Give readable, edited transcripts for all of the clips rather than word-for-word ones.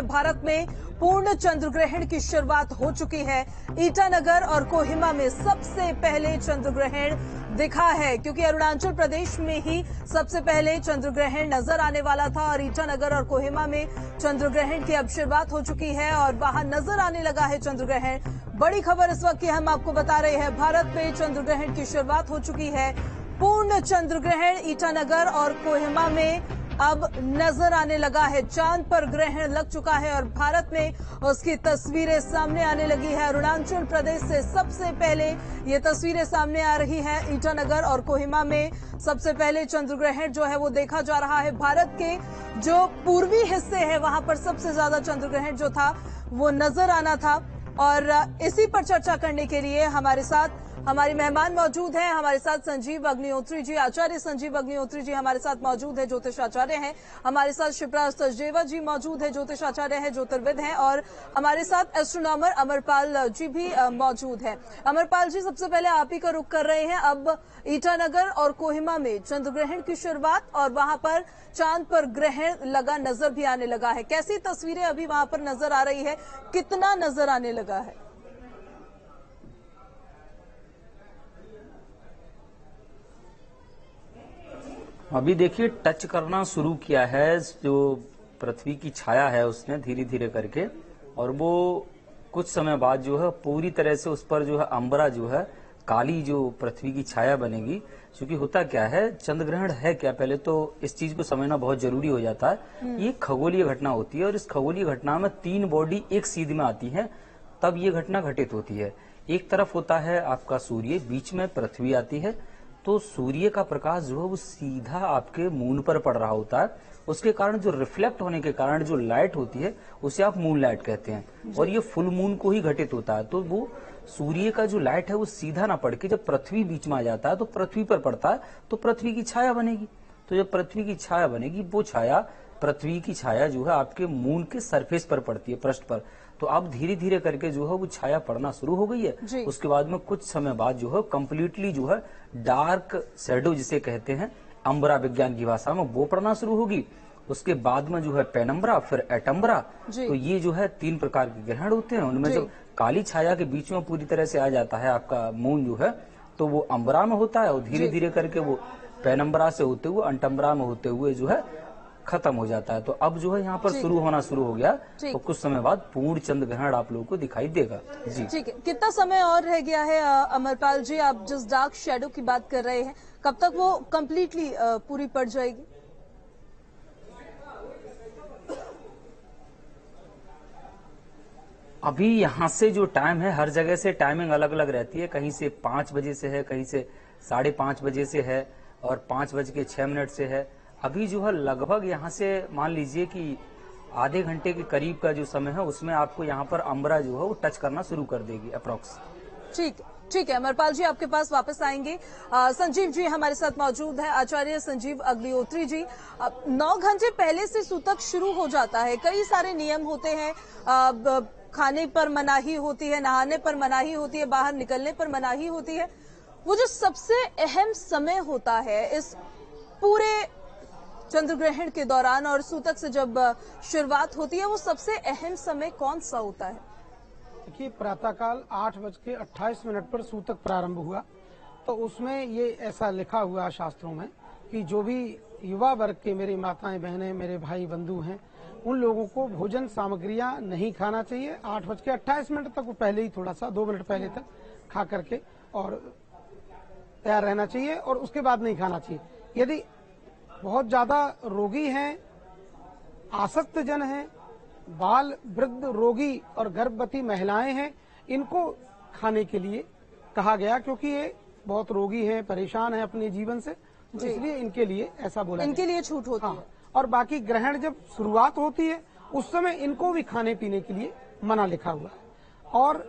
है, भारत में पूर्ण चंद्र ग्रहण की शुरुआत हो चुकी है। ईटानगर और कोहिमा में सबसे पहले चंद्र ग्रहण दिखा है, क्योंकि अरुणाचल प्रदेश में ही सबसे पहले चंद्र ग्रहण नजर आने वाला था और ईटानगर और कोहिमा में चंद्र ग्रहण की अब शुरुआत हो चुकी है और वहां नजर आने लगा है चंद्र ग्रहण। बड़ी खबर इस वक्त की हम आपको बता रहे हैं, भारत में चंद्र ग्रहण की शुरुआत हो चुकी है। पूर्ण चंद्र ग्रहण ईटानगर और कोहिमा में अब नजर आने लगा है। चांद पर ग्रहण लग चुका है और भारत में उसकी तस्वीरें सामने आने लगी है। अरुणाचल प्रदेश से सबसे पहले ये तस्वीरें सामने आ रही है। ईटानगर और कोहिमा में सबसे पहले चंद्र ग्रहण जो है वो देखा जा रहा है। भारत के जो पूर्वी हिस्से है वहां पर सबसे ज्यादा चंद्र ग्रहण जो था वो नजर आना था और इसी पर चर्चा करने के लिए हमारे साथ हमारी मेहमान मौजूद हैं। हमारे साथ संजीव अग्निहोत्री जी, आचार्य संजीव अग्निहोत्री जी हमारे साथ मौजूद है, ज्योतिष आचार्य हैं। हमारे साथ शिप्रा सचदेवा जी मौजूद है, ज्योतिष आचार्य हैं, ज्योतिर्विद हैं और हमारे साथ एस्ट्रोनॉमर अमरपाल जी भी मौजूद हैं। अमरपाल जी, सबसे पहले आप ही का रुख कर रहे हैं। अब ईटानगर और कोहिमा में चंद्र ग्रहण की शुरुआत और वहां पर चांद पर ग्रहण लगा नजर भी आने लगा है। कैसी तस्वीरें अभी वहां पर नजर आ रही है, कितना नजर आने लगा है? अभी देखिए टच करना शुरू किया है, जो पृथ्वी की छाया है उसने धीरे धीरे करके, और वो कुछ समय बाद जो है पूरी तरह से उस पर जो है अंबरा जो है काली जो पृथ्वी की छाया बनेगी। क्योंकि होता क्या है, चंद्र ग्रहण है क्या, पहले तो इस चीज को समझना बहुत जरूरी हो जाता है। ये खगोलीय घटना होती है और इस खगोलीय घटना में 3 बॉडी एक सीध में आती है, तब ये घटना घटित होती है। एक तरफ होता है आपका सूर्य, बीच में पृथ्वी आती है, तो सूर्य का प्रकाश जो है वो सीधा आपके मून पर पड़ रहा होता है। उसके कारण जो रिफ्लेक्ट होने के कारण जो लाइट होती है उसे आप मून लाइट कहते हैं, और ये फुल मून को ही घटित होता है। तो वो सूर्य का जो लाइट है वो सीधा ना पड़ के जब पृथ्वी बीच में आ जाता है तो पृथ्वी पर पड़ता है, तो पृथ्वी की छाया बनेगी। तो जब पृथ्वी की छाया बनेगी, वो छाया पृथ्वी की छाया जो है आपके मून के सरफेस पर पड़ती है, पृष्ठ पर। तो अब धीरे धीरे करके जो है वो छाया पड़ना शुरू हो गई है। उसके बाद में कुछ समय बाद जो है कंप्लीटली जो है डार्क शैडो जिसे कहते हैं अंबरा विज्ञान की भाषा में, वो पड़ना शुरू होगी। उसके बाद में जो है पेनम्बरा, फिर एटम्बरा। तो ये जो है 3 प्रकार के ग्रहण होते हैं। उनमें जब काली छाया के बीच में पूरी तरह से आ जाता है आपका मून जो है, तो वो अंबरा में होता है और धीरे धीरे करके वो पेनम्बरा से होते हुए अंटम्बरा में होते हुए जो है खत्म हो जाता है। तो अब जो है यहाँ पर शुरू होना शुरू हो गया, तो कुछ समय बाद पूर्ण चंद्र ग्रहण आप लोगों को दिखाई देगा। जी ठीक है, कितना समय और रह गया है अमरपाल जी? आप जिस डार्क शेडो की बात कर रहे हैं, कब तक वो कंप्लीटली पूरी पड़ जाएगी? अभी यहाँ से जो टाइम है, हर जगह से टाइमिंग अलग अलग रहती है। कहीं से 5 बजे से है, कहीं से 5:30 बजे से है और 5:06 से है। अभी जो है लगभग यहाँ से मान लीजिए कि आधे घंटे के करीब का जो समय है उसमें आपको यहाँ पर अंबरा जो है वो टच करना शुरू कर देगी अप्रोक्स। ठीक है अमरपाल जी, आपके पास वापस आएंगे। संजीव जी हमारे साथ मौजूद है, आचार्य संजीव अग्निहोत्री जी। 9 घंटे पहले से सूतक शुरू हो जाता है। कई सारे नियम होते हैं, खाने पर मनाही होती है, नहाने पर मनाही होती है, बाहर निकलने पर मनाही होती है। वो जो सबसे अहम समय होता है इस पूरे चंद्र ग्रहण के दौरान और सूतक से जब शुरुआत होती है, वो सबसे अहम समय कौन सा होता है? देखिए, प्रातःकाल 8:28 पर सूतक प्रारंभ हुआ, तो उसमें ये ऐसा लिखा हुआ शास्त्रों में कि जो भी युवा वर्ग के मेरी माताएं बहनें, मेरे भाई बंधु हैं, उन लोगों को भोजन सामग्रियां नहीं खाना चाहिए। 8:28 तक वो पहले ही थोड़ा सा 2 मिनट पहले तक खा करके और तैयार रहना चाहिए और उसके बाद नहीं खाना चाहिए। यदि बहुत ज्यादा रोगी हैं, आसक्त जन हैं, बाल वृद्ध रोगी और गर्भवती महिलाएं हैं, इनको खाने के लिए कहा गया, क्योंकि ये बहुत रोगी हैं, परेशान हैं अपने जीवन से, तो इसलिए इनके लिए ऐसा बोला इनके लिए छूट होती है। और बाकी ग्रहण जब शुरुआत होती है उस समय इनको भी खाने पीने के लिए मना लिखा हुआ है। और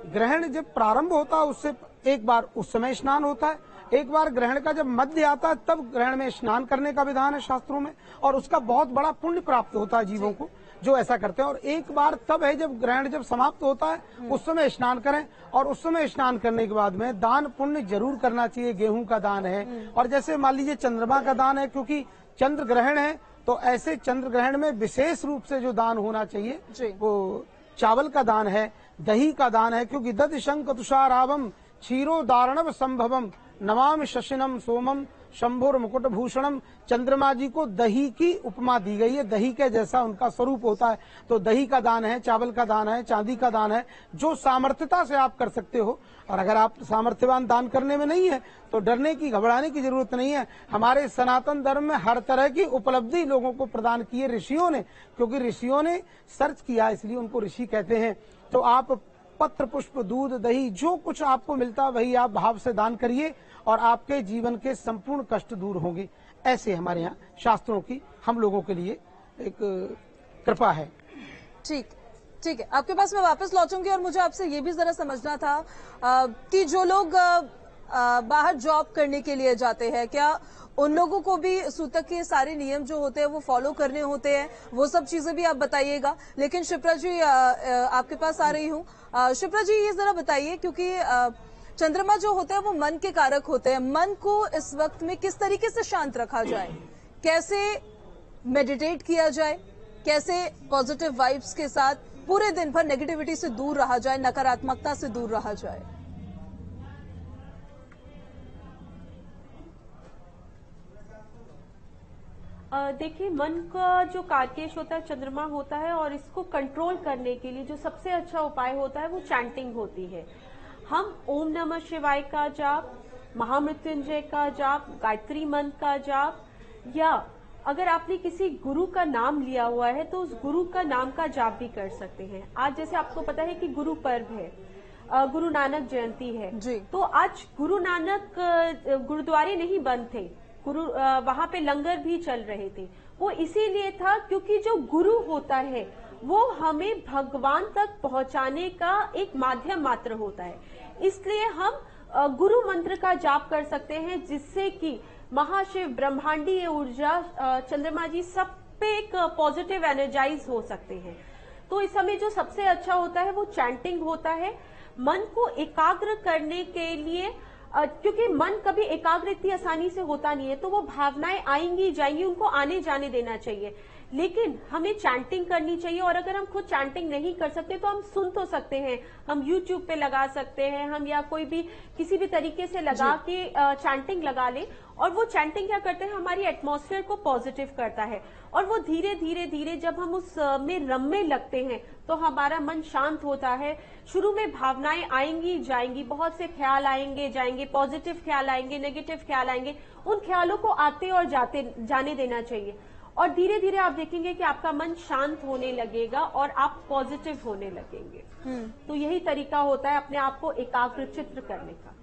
ग्रहण जब प्रारंभ होता है उससे एक बार उस समय स्नान होता है, एक बार ग्रहण का जब मध्य आता है तब ग्रहण में स्नान करने का विधान है शास्त्रों में, और उसका बहुत बड़ा पुण्य प्राप्त होता है जीवों को जो ऐसा करते हैं। और एक बार तब है जब ग्रहण जब समाप्त होता है उस समय स्नान करें, और उस समय स्नान करने के बाद में दान पुण्य जरूर करना चाहिए। गेहूं का दान है, और जैसे मान लीजिए चंद्रमा का दान है, क्योंकि चंद्र ग्रहण है तो ऐसे चंद्र ग्रहण में विशेष रूप से जो दान होना चाहिए जी। वो चावल का दान है, दही का दान है, क्योंकि दधि शंख तुषारावम क्षीरो दारणव संभवम नमामि शशिनम सोमम शंभुर मुकुट भूषणम। चंद्रमा जी को दही की उपमा दी गई है, दही के जैसा उनका स्वरूप होता है। तो दही का दान है, चावल का दान है, चांदी का दान है, जो सामर्थ्यता से आप कर सकते हो। और अगर आप सामर्थ्यवान दान करने में नहीं है तो डरने की, घबराने की जरूरत नहीं है। हमारे सनातन धर्म में हर तरह की उपलब्धि लोगों को प्रदान की है ऋषियों ने, क्योंकि ऋषियों ने सर्च किया इसलिए उनको ऋषि कहते हैं। तो आप पत्र पुष्प दूध दही जो कुछ आपको मिलता वही आप भाव से दान करिए और आपके जीवन के संपूर्ण कष्ट दूर होंगे। ऐसे हमारे यहाँ शास्त्रों की हम लोगों के लिए एक कृपा है। ठीक है, आपके पास मैं वापस लौटूंगी और मुझे आपसे ये भी जरा समझना था कि जो लोग बाहर जॉब करने के लिए जाते हैं, क्या उन लोगों को भी सूतक के सारे नियम जो होते हैं वो फॉलो करने होते हैं? वो सब चीजें भी आप बताइएगा। लेकिन शिप्रा जी आपके पास आ रही हूँ। शिप्रा जी ये जरा बताइए, क्योंकि चंद्रमा जो होते हैं वो मन के कारक होते हैं, मन को इस वक्त में किस तरीके से शांत रखा जाए, कैसे मेडिटेट किया जाए, कैसे पॉजिटिव वाइब्स के साथ पूरे दिन भर नेगेटिविटी से दूर रहा जाए, नकारात्मकता से दूर रहा जाए? देखिए, मन का जो कारकेश होता है चंद्रमा होता है, और इसको कंट्रोल करने के लिए जो सबसे अच्छा उपाय होता है वो चैंटिंग होती है। हम ओम नमः शिवाय का जाप, महामृत्युंजय का जाप, गायत्री मंत्र का जाप, या अगर आपने किसी गुरु का नाम लिया हुआ है तो उस गुरु का नाम का जाप भी कर सकते हैं। आज जैसे आपको पता है कि गुरु पर्व है, गुरु नानक जयंती है जी। तो आज गुरु नानक गुरुद्वारे नहीं बंद थे, वहां पे लंगर भी चल रहे थे। वो इसीलिए था क्योंकि जो गुरु होता है वो हमें भगवान तक पहुंचाने का एक माध्यम मात्र होता है। इसलिए हम गुरु मंत्र का जाप कर सकते हैं, जिससे कि महाशिव ब्रह्मांडीय ऊर्जा चंद्रमा जी सब पे एक पॉजिटिव एनर्जाइज हो सकते हैं। तो इस समय जो सबसे अच्छा होता है वो चैंटिंग होता है। मन को एकाग्र करने के लिए, क्योंकि मन कभी एकाग्र इतनी आसानी से होता नहीं है, तो वो भावनाएं आएंगी जाएंगी, उनको आने जाने देना चाहिए। लेकिन हमें चैंटिंग करनी चाहिए, और अगर हम खुद चैंटिंग नहीं कर सकते तो हम सुन तो सकते हैं, हम YouTube पे लगा सकते हैं, हम या कोई भी किसी भी तरीके से लगा के चैंटिंग लगा ले। और वो चैंटिंग क्या करते हैं, हमारी एटमॉस्फेयर को पॉजिटिव करता है, और वो धीरे धीरे धीरे जब हम उस में रमने लगते हैं तो हमारा मन शांत होता है। शुरू में भावनाएं आएंगी जाएंगी, बहुत से ख्याल आएंगे जाएंगे, पॉजिटिव ख्याल आएंगे, नेगेटिव ख्याल आएंगे, उन ख्यालों को आते और जाने देना चाहिए। और धीरे धीरे आप देखेंगे कि आपका मन शांत होने लगेगा और आप पॉजिटिव होने लगेंगे। तो यही तरीका होता है अपने आप को एकाग्रचित्त करने का।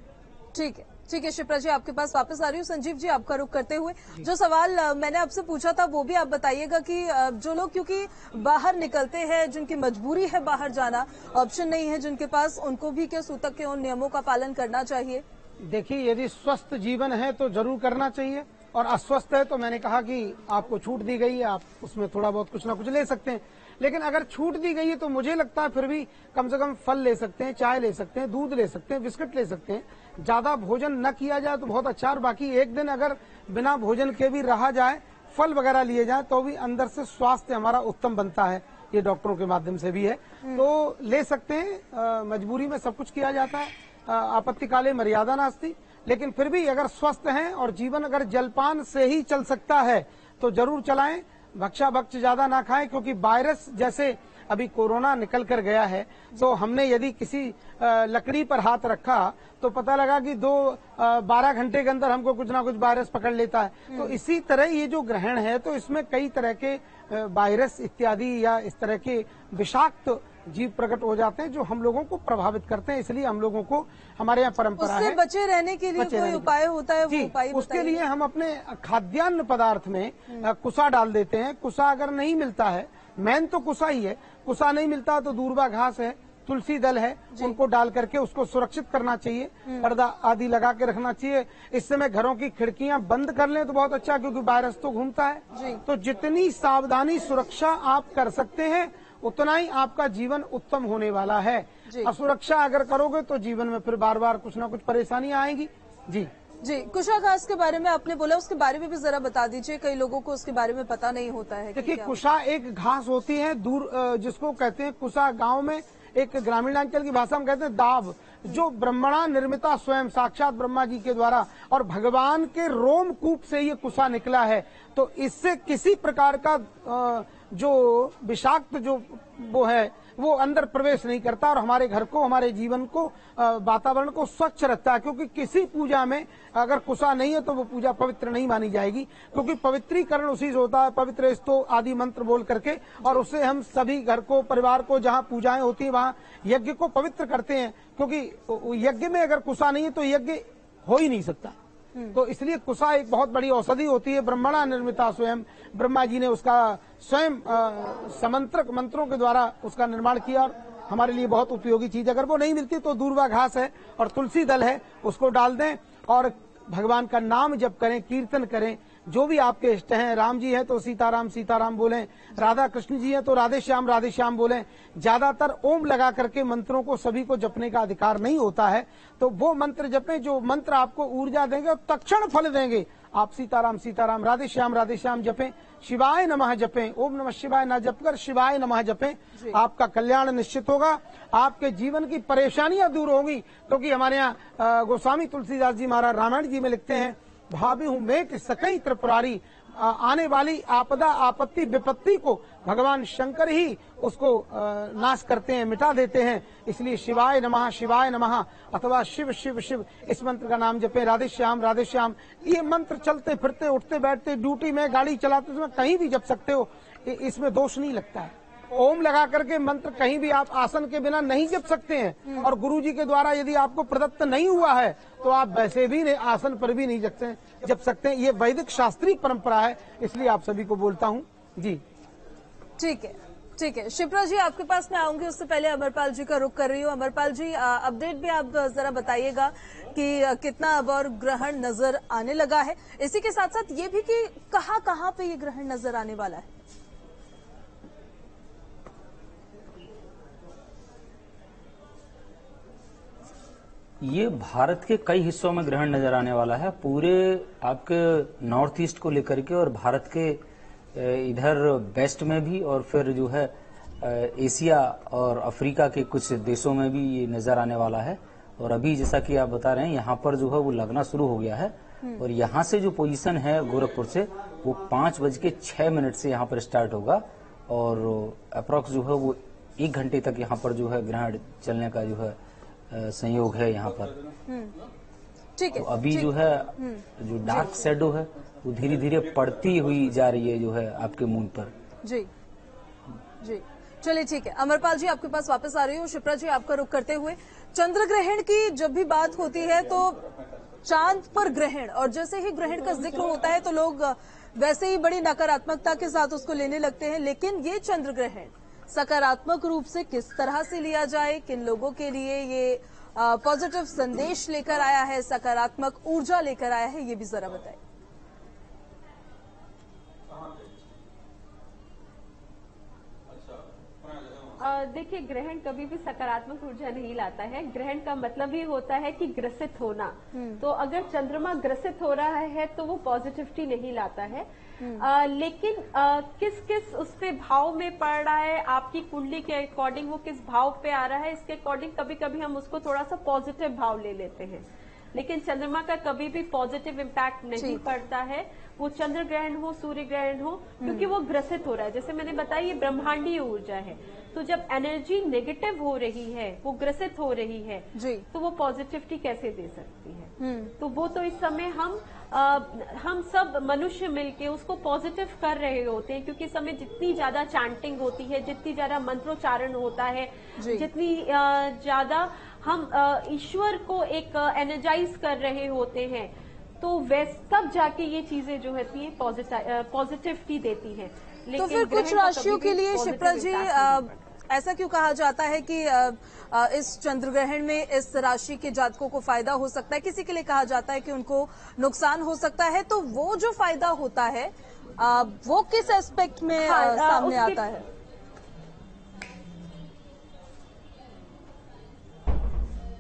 ठीक है शिप्रा जी, आपके पास वापस आ रही हूँ। संजीव जी, आपका रुख करते हुए जो सवाल मैंने आपसे पूछा था वो भी आप बताइएगा कि जो लोग क्योंकि बाहर निकलते हैं, जिनकी मजबूरी है बाहर जाना, ऑप्शन नहीं है जिनके पास, उनको भी क्या सूतक के उन नियमों का पालन करना चाहिए? देखिए, यदि स्वस्थ जीवन है तो जरूर करना चाहिए, और अस्वस्थ है तो मैंने कहा कि आपको छूट दी गई है, आप उसमें थोड़ा बहुत कुछ ना कुछ ले सकते हैं। लेकिन अगर छूट दी गई है तो मुझे लगता है फिर भी कम से कम फल ले सकते हैं, चाय ले सकते हैं, दूध ले सकते हैं, बिस्किट ले सकते हैं। ज्यादा भोजन न किया जाए तो बहुत अच्छा, और बाकी एक दिन अगर बिना भोजन के भी रहा जाए, फल वगैरह लिए जाए, तो भी अंदर से स्वास्थ्य हमारा उत्तम बनता है। ये डॉक्टरों के माध्यम से भी है, तो ले सकते हैं। मजबूरी में सब कुछ किया जाता है, आपत्ति काले मर्यादा नास्ति। लेकिन फिर भी अगर स्वस्थ हैं और जीवन अगर जलपान से ही चल सकता है तो जरूर चलाएं। भक्षा भक्ष ज्यादा ना खाएं, क्योंकि वायरस जैसे अभी कोरोना निकल कर गया है, तो हमने यदि किसी लकड़ी पर हाथ रखा तो पता लगा कि 12 घंटे के अंदर हमको कुछ ना कुछ वायरस पकड़ लेता है। तो इसी तरह ये जो ग्रहण है तो इसमें कई तरह के वायरस इत्यादि या इस तरह के विषाक्त जीव प्रकट हो जाते हैं जो हम लोगों को प्रभावित करते हैं। इसलिए हम लोगों को, हमारे यहाँ परंपरा है, बचे रहने के लिए कोई उपाय होता है? वो उपाय उसके लिए हम अपने खाद्यान्न पदार्थ में कुसा डाल देते हैं। कुसा अगर नहीं मिलता है, मेन तो कुसा ही है, कुसा नहीं मिलता तो दूर्वा घास है, तुलसी दल है, उनको डाल करके उसको सुरक्षित करना चाहिए, पर्दा आदि लगा के रखना चाहिए। इस समय घरों की खिड़कियां बंद कर लें तो बहुत अच्छा, क्योंकि वायरस तो घूमता है। तो जितनी सावधानी सुरक्षा आप कर सकते हैं उतना ही आपका जीवन उत्तम होने वाला है। असुरक्षा अगर करोगे तो जीवन में फिर बार बार कुछ ना कुछ परेशानियां आएंगी। जी जी, कुशा घास के बारे में आपने बोला, उसके बारे में भी जरा बता दीजिए, कई लोगों को उसके बारे में पता नहीं होता है। देखिए, कुशा एक घास होती है दूर, जिसको कहते हैं कुशा, गांव में एक ग्रामीणांचल की भाषा में कहते हैं दाब, जो ब्रह्मणा निर्मिता स्वयं साक्षात ब्रह्मा जी के द्वारा और भगवान के रोमकूप से ये कुशा निकला है। तो इससे किसी प्रकार का जो विषाक्त जो वो है वो अंदर प्रवेश नहीं करता और हमारे घर को, हमारे जीवन को, वातावरण को स्वच्छ रखता है। क्योंकि किसी पूजा में अगर कुशा नहीं है तो वो पूजा पवित्र नहीं मानी जाएगी, क्योंकि पवित्रीकरण उसी से होता है, पवित्र स्तो आदि मंत्र बोल करके, और उससे हम सभी घर को, परिवार को, जहाँ पूजाएं होती है वहाँ यज्ञ को पवित्र करते हैं। क्योंकि यज्ञ में अगर कुशा नहीं है तो यज्ञ हो ही नहीं सकता। तो इसलिए कुशा एक बहुत बड़ी औषधि होती है, ब्रह्मणा निर्मिता स्वयं, ब्रह्मा जी ने उसका स्वयं समंत्रक मंत्रों के द्वारा उसका निर्माण किया और हमारे लिए बहुत उपयोगी चीज। अगर वो नहीं मिलती तो दूर्वा घास है और तुलसी दल है, उसको डाल दें और भगवान का नाम जप करें, कीर्तन करें। जो भी आपके इष्ट हैं, राम जी हैं तो सीताराम सीताराम बोलें, राधा कृष्ण जी हैं तो राधे श्याम बोलें। ज्यादातर ओम लगा करके मंत्रों को सभी को जपने का अधिकार नहीं होता है, तो वो मंत्र जपें जो मंत्र आपको ऊर्जा देंगे और तत्क्षण फल देंगे। आप सीताराम सीताराम, राधे श्याम जपें, शिवाय नमः जपें, ओम नमः शिवाय ना जपकर शिवाय नमः जपें। आपका कल्याण निश्चित होगा, आपके जीवन की परेशानियां दूर होंगी। क्योंकि हमारे यहाँ गोस्वामी तुलसीदास जी महाराज रामायण जी में लिखते हैं, भाभी हूँ मेट सकई त्रिपुरारी, आने वाली आपदा आपत्ति विपत्ति को भगवान शंकर ही उसको नाश करते हैं, मिटा देते हैं। इसलिए शिवाय नमः अथवा शिव शिव शिव इस मंत्र का नाम जपें। राधे श्याम ये मंत्र चलते फिरते, उठते बैठते, ड्यूटी में, गाड़ी चलाते समय कहीं भी जप सकते हो, इसमें दोष नहीं लगता है। ओम लगा करके मंत्र कहीं भी आप आसन के बिना नहीं जप सकते हैं, और गुरु जी के द्वारा यदि आपको प्रदत्त नहीं हुआ है तो आप वैसे भी आसन पर भी नहीं जप सकते हैं। ये वैदिक शास्त्रीय परंपरा है, इसलिए आप सभी को बोलता हूँ जी। ठीक है। शिप्रा जी, आपके पास मैं आऊंगी, उससे पहले अमरपाल जी का रुख कर रही हूँ। अमरपाल जी, अपडेट भी आप जरा बताइएगा कि कितना अब और ग्रहण नजर आने लगा है, इसी के साथ साथ ये भी कि कहाँ पे ये ग्रहण नजर आने वाला है। ये भारत के कई हिस्सों में ग्रहण नजर आने वाला है, पूरे आपके नॉर्थ ईस्ट को लेकर के, और भारत के इधर वेस्ट में भी, और फिर जो है एशिया और अफ्रीका के कुछ देशों में भी ये नजर आने वाला है। और अभी जैसा कि आप बता रहे हैं, यहाँ पर जो है वो लगना शुरू हो गया है, और यहाँ से जो पोजीशन है गोरखपुर से, वो 5:06 से यहाँ पर स्टार्ट होगा, और अप्रोक्स जो है वो 1 घंटे तक यहाँ पर जो है ग्रहण चलने का जो है संयोग है यहाँ पर। ठीक है। तो अभी जो है जो डार्क शैडो है वो धीरे धीरे पड़ती हुई जा रही है जो है आपके मून पर। जी चलिए, ठीक है। अमरपाल जी, आपके पास वापस आ रही हूँ। शिप्रा जी, आपका रुख करते हुए, चंद्र ग्रहण की जब भी बात होती है तो चांद पर ग्रहण, और जैसे ही ग्रहण का जिक्र होता है तो लोग वैसे ही बड़ी नकारात्मकता के साथ उसको लेने लगते हैं। लेकिन ये चंद्र ग्रहण सकारात्मक रूप से किस तरह से लिया जाए, किन लोगों के लिए ये पॉजिटिव संदेश लेकर आया है, सकारात्मक ऊर्जा लेकर आया है, ये भी जरा बताइए। देखिए, ग्रहण कभी भी सकारात्मक ऊर्जा नहीं लाता है। ग्रहण का मतलब ही होता है कि ग्रसित होना। तो अगर चंद्रमा ग्रसित हो रहा है तो वो पॉजिटिविटी नहीं लाता है। लेकिन किस किस उस पे भाव में पड़ रहा है, आपकी कुंडली के अकॉर्डिंग वो किस भाव पे आ रहा है, इसके अकॉर्डिंग कभी कभी हम उसको थोड़ा सा पॉजिटिव भाव ले लेते हैं। लेकिन चंद्रमा का कभी भी पॉजिटिव इम्पैक्ट नहीं पड़ता है, वो चंद्र ग्रहण हो, सूर्य ग्रहण हो, क्योंकि वो ग्रसित हो रहा है। जैसे मैंने बताया, ये ब्रह्मांडीय ऊर्जा है, तो जब एनर्जी नेगेटिव हो रही है, वो ग्रसित हो रही है, तो वो पॉजिटिविटी कैसे दे सकती है। तो वो तो इस समय हम सब मनुष्य मिलके उसको पॉजिटिव कर रहे होते हैं, क्योंकि इस समय जितनी ज्यादा चैंटिंग होती है, जितनी ज्यादा मंत्रोच्चारण होता है, जितनी ज्यादा हम ईश्वर को एक एनर्जाइज कर रहे होते हैं, तो तब जाके ये चीजें जो होती है पॉजिटिविटी देती हैं। तो फिर कुछ राशियों के लिए शिप्रा जी ऐसा क्यों कहा जाता है कि इस चंद्र ग्रहण में इस राशि के जातकों को फायदा हो सकता है, किसी के लिए कहा जाता है कि उनको नुकसान हो सकता है, तो वो जो फायदा होता है वो किस एस्पेक्ट में सामने आता है?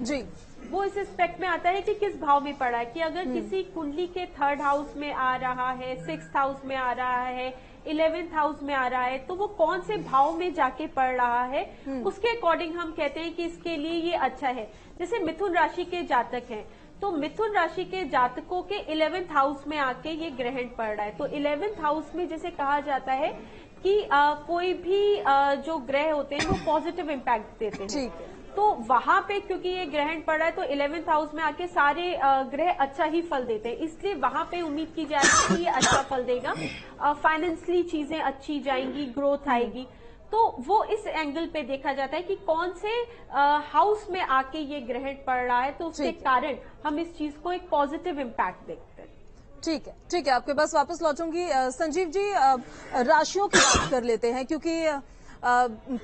जी वो इस एस्पेक्ट में आता है कि किस भाव में पड़ा है, कि अगर किसी कुंडली के 3rd हाउस में आ रहा है, 6th हाउस में आ रहा है, 11th हाउस में आ रहा है, तो वो कौन से भाव में जाके पड़ रहा है, उसके अकॉर्डिंग हम कहते हैं कि इसके लिए ये अच्छा है। जैसे मिथुन राशि के जातक हैं, तो मिथुन राशि के जातकों के 11th हाउस में आके ये ग्रहण पड़ रहा है। तो 11th हाउस में जैसे कहा जाता है कि कोई भी जो ग्रह होते हैं वो पॉजिटिव इम्पैक्ट देते हैं। तो वहां पे क्योंकि ये ग्रहण पड़ रहा है तो 11th हाउस में आके सारे ग्रह अच्छा ही फल देते हैं, इसलिए वहां पे उम्मीद की जाएगी कि ये अच्छा फल देगा, फाइनेंशियली चीजें अच्छी जाएंगी, ग्रोथ आएगी। तो वो इस एंगल पे देखा जाता है कि कौन से हाउस में आके ये ग्रहण पड़ रहा है, तो उसके कारण हम इस चीज को एक पॉजिटिव इम्पैक्ट देखते हैं। ठीक है, ठीक है, आपके पास वापस लौटूंगी। संजीव जी, राशियों की बात कर लेते हैं, क्योंकि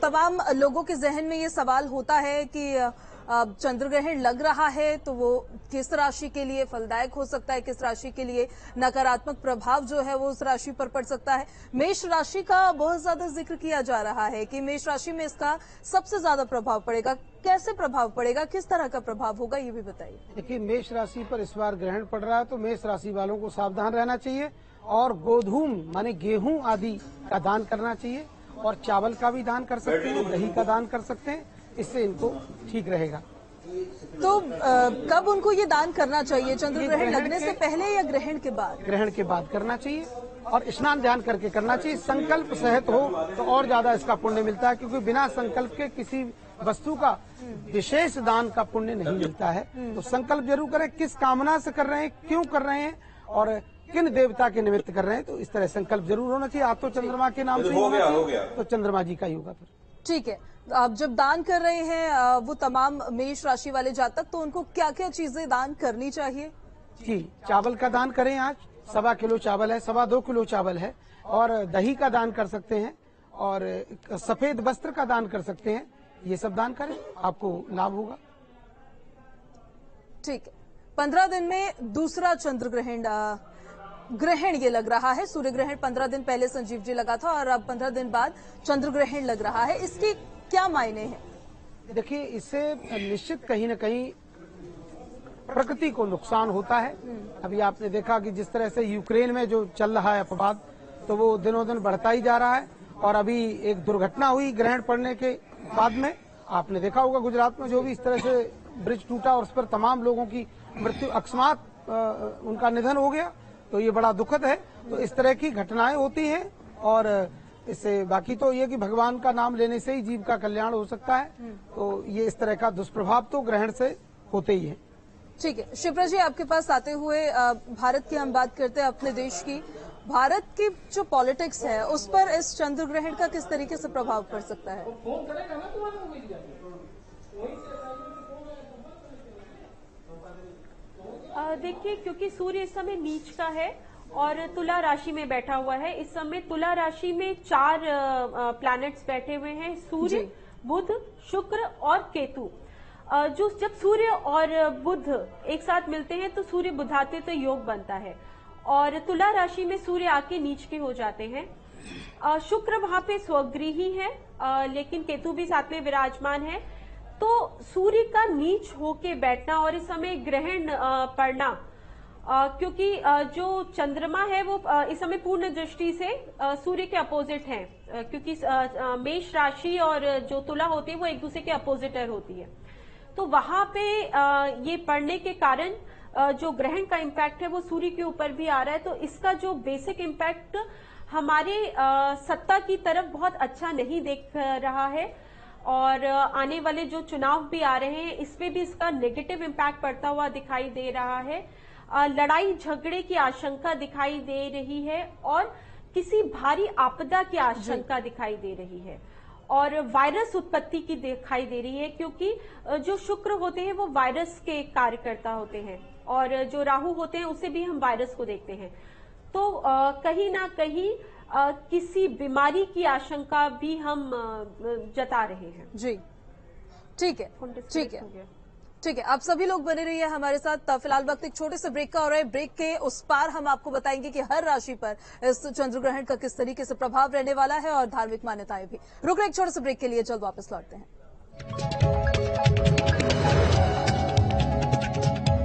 तमाम लोगों के जहन में ये सवाल होता है कि चंद्र ग्रहण लग रहा है तो वो किस राशि के लिए फलदायक हो सकता है, किस राशि के लिए नकारात्मक प्रभाव जो है वो उस राशि पर पड़ सकता है। मेष राशि का बहुत ज्यादा जिक्र किया जा रहा है कि मेष राशि में इसका सबसे ज्यादा प्रभाव पड़ेगा। कैसे प्रभाव पड़ेगा, किस तरह का प्रभाव होगा, ये भी बताइए। देखिए, मेष राशि पर इस बार ग्रहण पड़ रहा है तो मेष राशि वालों को सावधान रहना चाहिए और गोधूम माने गेहूं आदि का दान करना चाहिए, और चावल का भी दान कर सकते हैं, दही का दान कर सकते हैं, इससे इनको ठीक रहेगा। तो कब उनको ये दान करना चाहिए, चंद्र ग्रहण लगने से पहले या ग्रहण के बाद? ग्रहण के बाद करना चाहिए और स्नान ध्यान करके करना चाहिए। संकल्प सहित हो तो और ज्यादा इसका पुण्य मिलता है, क्योंकि बिना संकल्प के किसी वस्तु का विशेष दान का पुण्य नहीं मिलता है। तो संकल्प जरूर करें, किस कामना से कर रहे हैं, क्यों कर रहे हैं और किन देवता के निमित्त कर रहे हैं, तो इस तरह संकल्प जरूर होना चाहिए। आप तो चंद्रमा के नाम से होना चाहिए, तो चंद्रमा जी का ही होगा फिर। ठीक है, आप जब दान कर रहे हैं वो तमाम मेष राशि वाले जातक, तो उनको क्या क्या चीजें दान करनी चाहिए? जी, चावल का दान करें। आज 1.25 किलो चावल है, 2.25 किलो चावल है, और दही का दान कर सकते हैं, और सफेद वस्त्र का दान कर सकते हैं। ये सब दान करें, आपको लाभ होगा। ठीक है, 15 दिन में दूसरा चंद्र ग्रहण ये लग रहा है। सूर्य ग्रहण 15 दिन पहले संजीव जी लगा था और अब 15 दिन बाद चंद्र ग्रहण लग रहा है। इसके क्या मायने हैं? देखिए, इससे निश्चित कहीं न कहीं प्रकृति को नुकसान होता है। अभी आपने देखा कि जिस तरह से यूक्रेन में जो चल रहा है अपवाद, तो वो दिनों दिन बढ़ता ही जा रहा है। और अभी एक दुर्घटना हुई ग्रहण पड़ने के बाद में, आपने देखा होगा गुजरात में जो भी इस तरह से ब्रिज टूटा और उस पर तमाम लोगों की मृत्यु, अकस्मात उनका निधन हो गया। तो ये बड़ा दुखद है। तो इस तरह की घटनाएं होती हैं, और इससे बाकी तो ये कि भगवान का नाम लेने से ही जीव का कल्याण हो सकता है। तो ये इस तरह का दुष्प्रभाव तो ग्रहण से होते ही है। ठीक है, शिप्रा जी, आपके पास आते हुए भारत की हम बात करते हैं, अपने देश की। भारत की जो पॉलिटिक्स है उस पर इस चंद्र ग्रहण का किस तरीके से प्रभाव पड़ सकता है? देखिए, क्योंकि सूर्य इस समय नीच का है और तुला राशि में बैठा हुआ है। इस समय तुला राशि में 4 प्लैनेट्स बैठे हुए हैं, सूर्य, बुध, शुक्र और केतु। जो जब सूर्य और बुध एक साथ मिलते हैं तो सूर्य बुधाते तो योग बनता है, और तुला राशि में सूर्य आके नीच के हो जाते हैं। शुक्र वहां पे स्वगृही है, लेकिन केतु भी साथ में विराजमान है। तो सूर्य का नीच होके बैठना और इस समय ग्रहण पड़ना, क्योंकि जो चंद्रमा है वो इस समय पूर्ण दृष्टि से सूर्य के अपोजिट है, क्योंकि मेष राशि और जो तुला होती है वो एक दूसरे के अपोजिटर होती है। तो वहां पे ये पड़ने के कारण जो ग्रहण का इम्पैक्ट है वो सूर्य के ऊपर भी आ रहा है। तो इसका जो बेसिक इम्पैक्ट हमारे सत्ता की तरफ बहुत अच्छा नहीं देख रहा है, और आने वाले जो चुनाव भी आ रहे हैं इसमें भी इसका नेगेटिव इम्पैक्ट पड़ता हुआ दिखाई दे रहा है। लड़ाई झगड़े की आशंका दिखाई दे रही है, और किसी भारी आपदा की आशंका दिखाई दे रही है, और वायरस उत्पत्ति की दिखाई दे रही है, क्योंकि जो शुक्र होते हैं वो वायरस के कार्यकर्ता होते हैं, और जो राहु होते हैं उससे भी हम वायरस को देखते हैं। तो कहीं ना कहीं किसी बीमारी की आशंका भी हम जता रहे हैं। जी, ठीक है, ठीक है, ठीक है। आप सभी लोग बने रहिए हमारे साथ। फिलहाल वक्त एक छोटे से ब्रेक का हो रहा है। ब्रेक के उस पार हम आपको बताएंगे कि हर राशि पर इस चंद्र ग्रहण का किस तरीके से प्रभाव रहने वाला है, और धार्मिक मान्यताएं भी। रुक रहे एक छोटे से ब्रेक के लिए, जल्द वापस लौटते हैं।